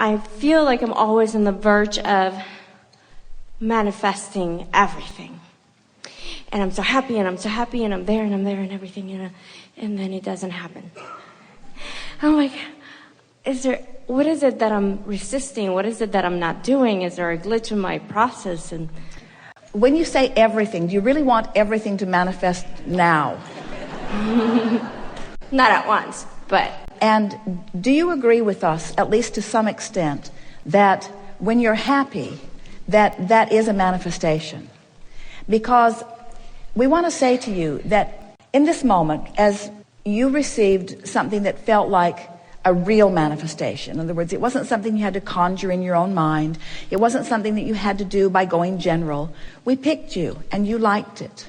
I feel like I'm always on the verge of manifesting everything. And I'm so happy, and I'm so happy, and I'm there, and everything, and then it doesn't happen. I'm like, what is it that I'm resisting? What is it that I'm not doing? Is there a glitch in my process? And when you say everything, do you really want everything to manifest now? Not at once, but... And do you agree with us, at least to some extent, that when you're happy, that is a manifestation? Because we want to say to you that in this moment, as you received something that felt like a real manifestation, in other words, it wasn't something you had to conjure in your own mind, it wasn't something that you had to do by going general. We picked you, and you liked it.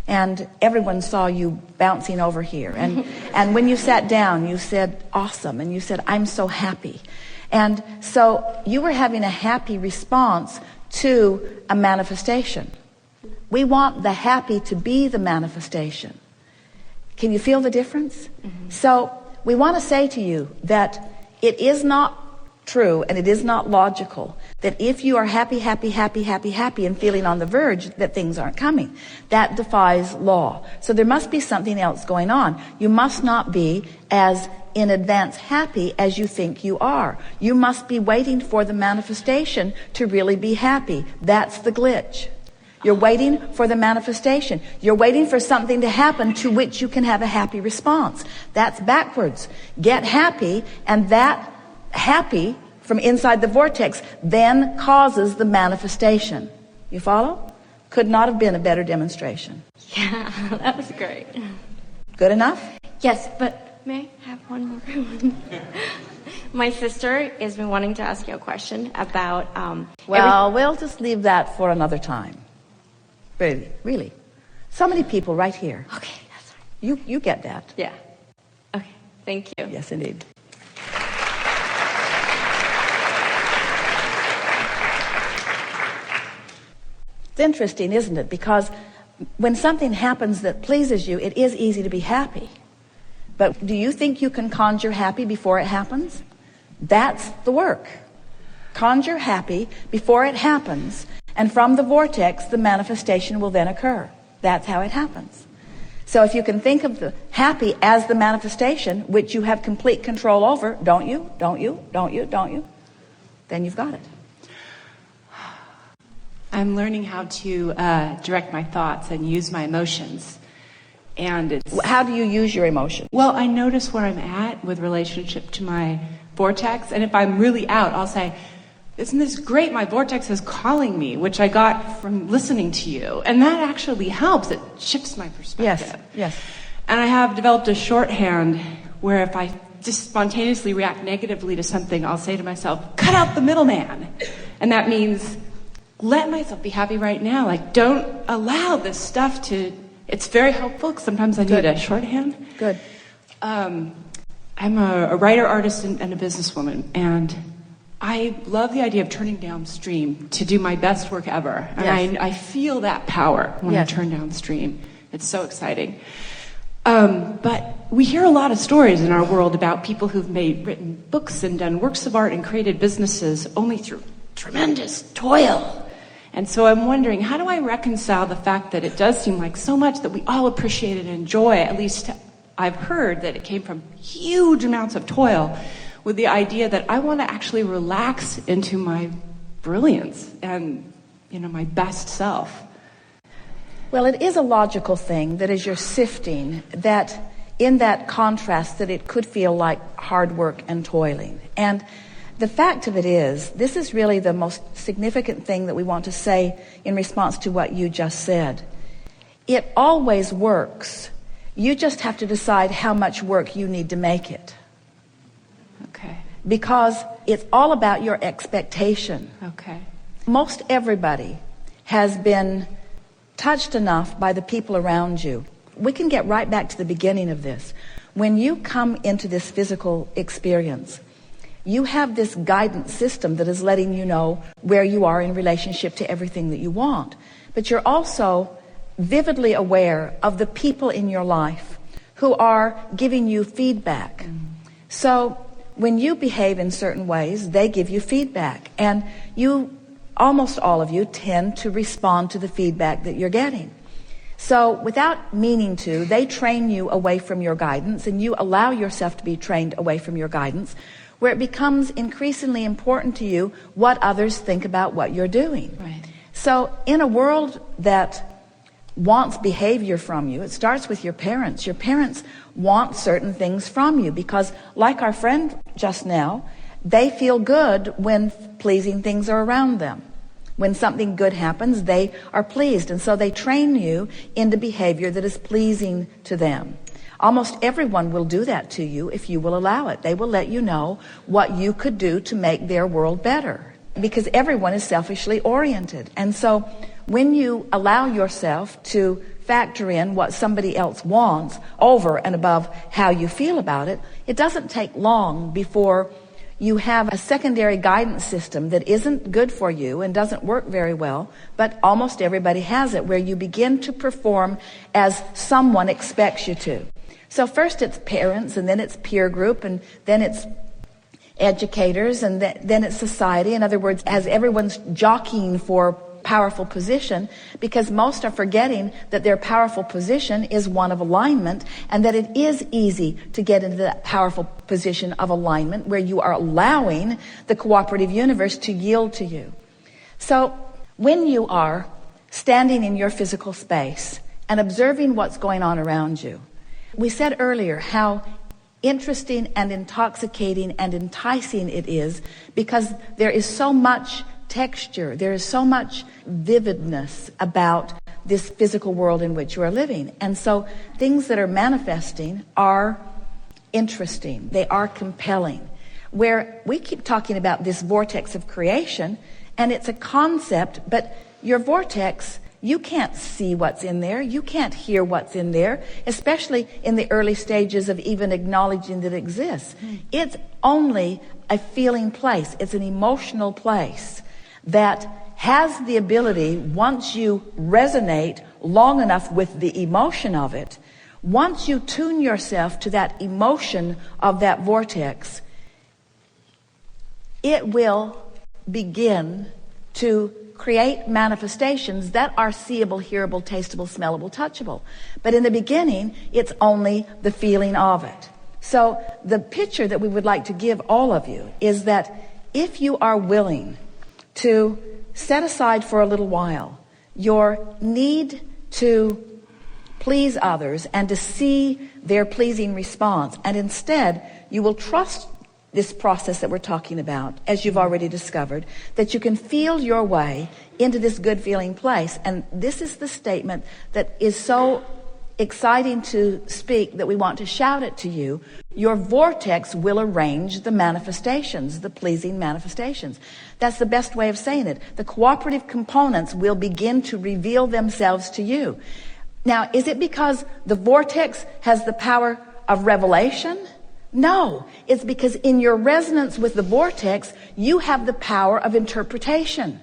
And everyone saw you bouncing over here. And when you sat down, you said, awesome. And you said, I'm so happy. And so you were having a happy response to a manifestation. We want the happy to be the manifestation. Can you feel the difference? Mm-hmm. So we want to say to you that it is not true and it is not logical that if you are happy and feeling on the verge that things aren't coming. That defies law. So there must be something else going on. You must not be as in advance happy as you think you are. You must be waiting for the manifestation to really be happy. That's the glitch. You're waiting for the manifestation. You're waiting for something to happen to which you can have a happy response. That's backwards. Get happy, and that happy from inside the vortex then causes the manifestation. You follow? Could not have been a better demonstration. Yeah, that was great. Good enough? Yes, but may I have one more? My sister has been wanting to ask you a question about... we'll just leave that for another time. Really. So many people right here. Okay, that's fine. You get that. Yeah. Okay, thank you. Yes, indeed. It's interesting, isn't it? Because when something happens that pleases you, it is easy to be happy. But do you think you can conjure happy before it happens? That's the work. Conjure happy before it happens, and from the vortex, the manifestation will then occur. That's how it happens. So if you can think of the happy as the manifestation, which you have complete control over, don't you? Then you've got it. I'm learning how to direct my thoughts and use my emotions. And how do you use your emotions? Well, I notice where I'm at with relationship to my vortex. And if I'm really out, I'll say, isn't this great? My vortex is calling me, which I got from listening to you. And that actually helps. It shifts my perspective. Yes. And I have developed a shorthand where if I just spontaneously react negatively to something, I'll say to myself, cut out the middleman. And that means let myself be happy right now. Like, don't allow this stuff to... It's very helpful because sometimes I need a shorthand. Good. I'm a writer, artist, and a businesswoman. And I love the idea of turning downstream to do my best work ever. And I feel that power when I turn downstream. It's so exciting. But we hear a lot of stories in our world about people who've written books and done works of art and created businesses only through tremendous toil. And so I'm wondering, how do I reconcile the fact that it does seem like so much that we all appreciate and enjoy, at least I've heard that it came from huge amounts of toil, with the idea that I want to actually relax into my brilliance and, my best self. Well, it is a logical thing that as you're sifting, that in that contrast that it could feel like hard work and toiling. And the fact of it is, this is really the most significant thing that we want to say in response to what you just said. It always works. You just have to decide how much work you need to make it. Okay. Because it's all about your expectation. Okay. Most everybody has been touched enough by the people around you. We can get right back to the beginning of this. When you come into this physical experience, you have this guidance system that is letting you know where you are in relationship to everything that you want. But you're also vividly aware of the people in your life who are giving you feedback. So when you behave in certain ways, they give you feedback. And you, almost all of you, tend to respond to the feedback that you're getting. So without meaning to, they train you away from your guidance, and you allow yourself to be trained away from your guidance, where it becomes increasingly important to you what others think about what you're doing. Right. So in a world that wants behavior from you, it starts with your parents. Your parents want certain things from you because, like our friend just now, they feel good when pleasing things are around them. When something good happens, they are pleased, and so they train you into behavior that is pleasing to them. Almost everyone will do that to you if you will allow it. They will let you know what you could do to make their world better, because everyone is selfishly oriented. And so when you allow yourself to factor in what somebody else wants over and above how you feel about it, it doesn't take long before you have a secondary guidance system that isn't good for you and doesn't work very well, but almost everybody has it, where you begin to perform as someone expects you to. So first it's parents, and then it's peer group, and then it's educators, and then it's society. In other words, as everyone's jockeying for powerful position, because most are forgetting that their powerful position is one of alignment, and that it is easy to get into that powerful position of alignment where you are allowing the cooperative universe to yield to you. So when you are standing in your physical space and observing what's going on around you, we said earlier how interesting and intoxicating and enticing it is, because there is so much texture, there is so much vividness about this physical world in which you are living. And so things that are manifesting are interesting, they are compelling. Where we keep talking about this vortex of creation, and it's a concept, but your vortex, you can't see what's in there, you can't hear what's in there, especially in the early stages of even acknowledging that it exists. It's only a feeling place, it's an emotional place that has the ability, once you resonate long enough with the emotion of it, once you tune yourself to that emotion of that vortex, it will begin to create manifestations that are seeable, hearable, tastable, smellable, touchable. But in the beginning, it's only the feeling of it. So the picture that we would like to give all of you is that if you are willing to set aside for a little while your need to please others and to see their pleasing response, and instead you will trust this process that we're talking about, as you've already discovered, that you can feel your way into this good feeling place. And this is the statement that is so exciting to speak that we want to shout it to you. Your vortex will arrange the manifestations, the pleasing manifestations. That's the best way of saying it. The cooperative components will begin to reveal themselves to you. Now, is it because the vortex has the power of revelation? No, it's because in your resonance with the vortex, you have the power of interpretation.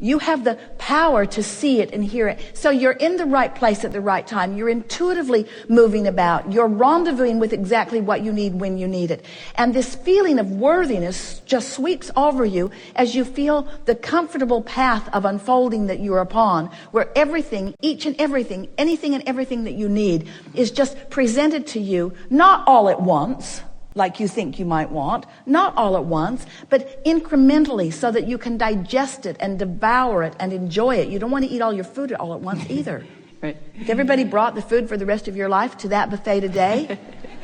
You have the power to see it and hear it. So you're in the right place at the right time. You're intuitively moving about. You're rendezvousing with exactly what you need when you need it. And this feeling of worthiness just sweeps over you as you feel the comfortable path of unfolding that you're upon, where everything, each and everything, anything and everything that you need is just presented to you, not all at once, like you think you might want, not all at once, but incrementally, so that you can digest it and devour it and enjoy it. You don't want to eat all your food all at once either. Right. If everybody brought the food for the rest of your life to that buffet today,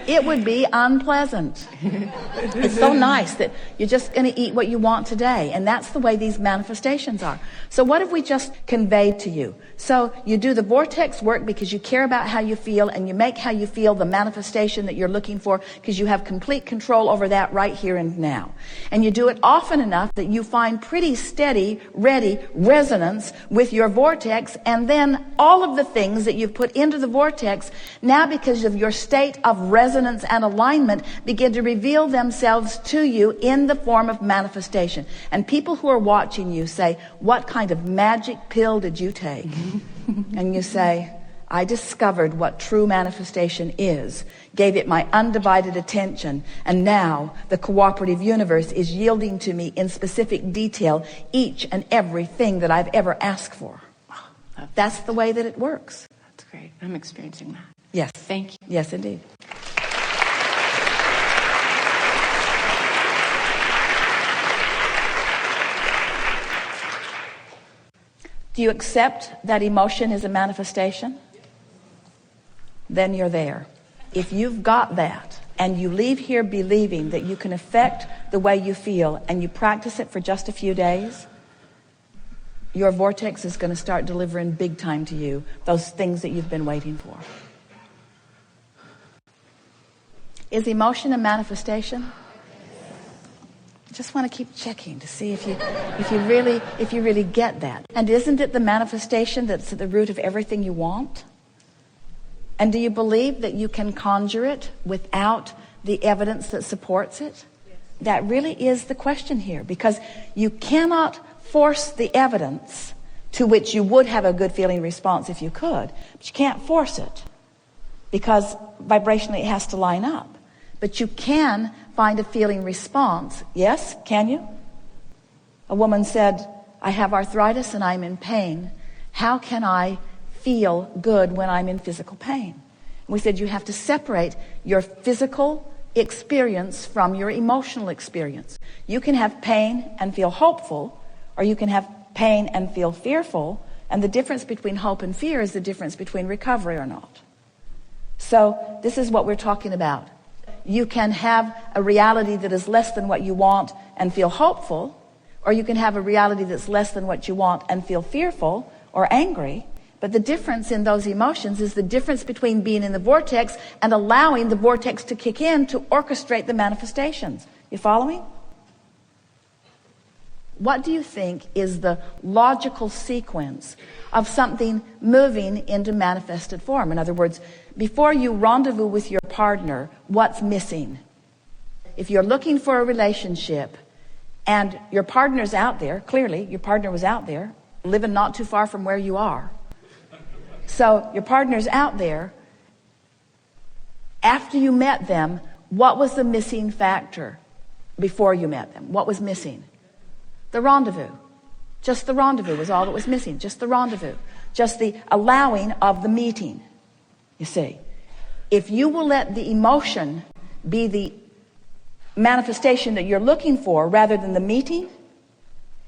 it would be unpleasant. It's so nice that you're just going to eat what you want today. And that's the way these manifestations are. So what have we just conveyed to you? So you do the vortex work because you care about how you feel, and you make how you feel the manifestation that you're looking for, because you have complete control over that right here and now. And you do it often enough that you find pretty steady, ready resonance with your vortex, and then all of the things that you've put into the vortex, now because of your state of resonance and alignment, begin to reveal themselves to you in the form of manifestation. And people who are watching you say, "What kind of magic pill did you take?" And you say, I discovered what true manifestation is, gave it my undivided attention, and now the cooperative universe is yielding to me in specific detail each and everything that I've ever asked for. That's the way that it works. That's great. I'm experiencing that. Yes. Thank you. Yes, indeed. Do you accept that emotion is a manifestation? Then you're there. If you've got that and you leave here believing that you can affect the way you feel and you practice it for just a few days, your vortex is going to start delivering big time to you those things that you've been waiting for. Is emotion a manifestation? Just want to keep checking to see if you really get that. And isn't it the manifestation that's at the root of everything you want? And do you believe that you can conjure it without the evidence that supports it? That really is the question here, because you cannot force the evidence to which you would have a good feeling response if you could, but you can't force it because vibrationally it has to line up. But you can find a feeling response. Yes, can you? A woman said, I have arthritis and I'm in pain. How can I feel good when I'm in physical pain? And we said you have to separate your physical experience from your emotional experience. You can have pain and feel hopeful, or you can have pain and feel fearful, and the difference between hope and fear is the difference between recovery or not. So this is what we're talking about. You can have a reality that is less than what you want and feel hopeful, or you can have a reality that's less than what you want and feel fearful or angry. But the difference in those emotions is the difference between being in the vortex and allowing the vortex to kick in to orchestrate the manifestations. You following? What do you think is the logical sequence of something moving into manifested form? In other words, before you rendezvous with your partner, what's missing? If you're looking for a relationship and your partner's out there, clearly your partner was out there, living not too far from where you are. So your partner's out there. After you met them, what was the missing factor before you met them? What was missing? The rendezvous. Just the rendezvous was all that was missing. Just the rendezvous. Just the allowing of the meeting. You see, if you will let the emotion be the manifestation that you're looking for rather than the meeting,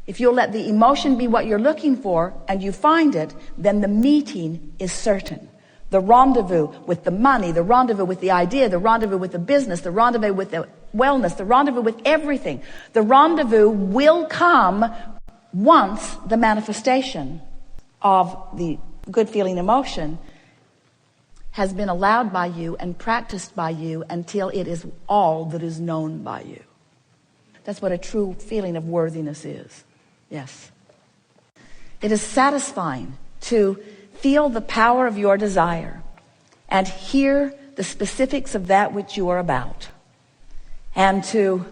if you'll let the emotion be what you're looking for and you find it, then the meeting is certain. The rendezvous with the money, the rendezvous with the idea, the rendezvous with the business, the rendezvous with the wellness, the rendezvous with everything. The rendezvous will come once the manifestation of the good feeling emotion has been allowed by you and practiced by you until it is all that is known by you. That's what a true feeling of worthiness is. Yes. It is satisfying to feel the power of your desire and hear the specifics of that which you are about, and to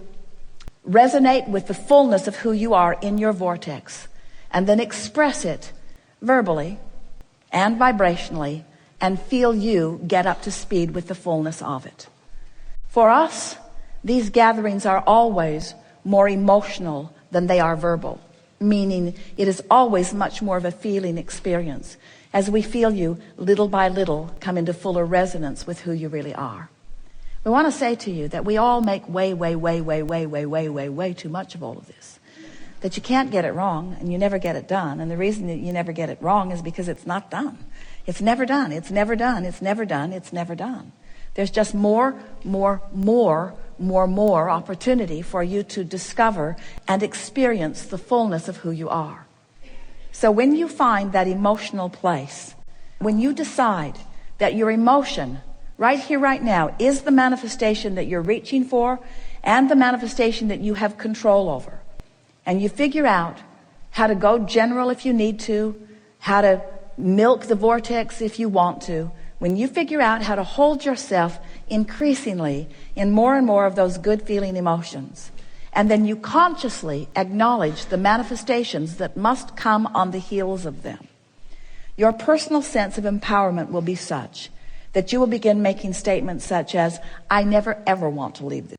resonate with the fullness of who you are in your vortex, and then express it verbally and vibrationally and feel you get up to speed with the fullness of it. For us, these gatherings are always more emotional than they are verbal, meaning it is always much more of a feeling experience as we feel you little by little come into fuller resonance with who you really are. We want to say to you that we all make way too much of all of this. That you can't get it wrong and you never get it done. And the reason that you never get it wrong is because it's not done. It's never done. It's never done. It's never done. It's never done. There's just more opportunity for you to discover and experience the fullness of who you are. So when you find that emotional place, when you decide that your emotion right here, right now, is the manifestation that you're reaching for and the manifestation that you have control over, and you figure out how to go general if you need to, how to milk the vortex if you want to, when you figure out how to hold yourself increasingly in more and more of those good feeling emotions, and then you consciously acknowledge the manifestations that must come on the heels of them, your personal sense of empowerment will be such that you will begin making statements such as, I never ever want to leave this.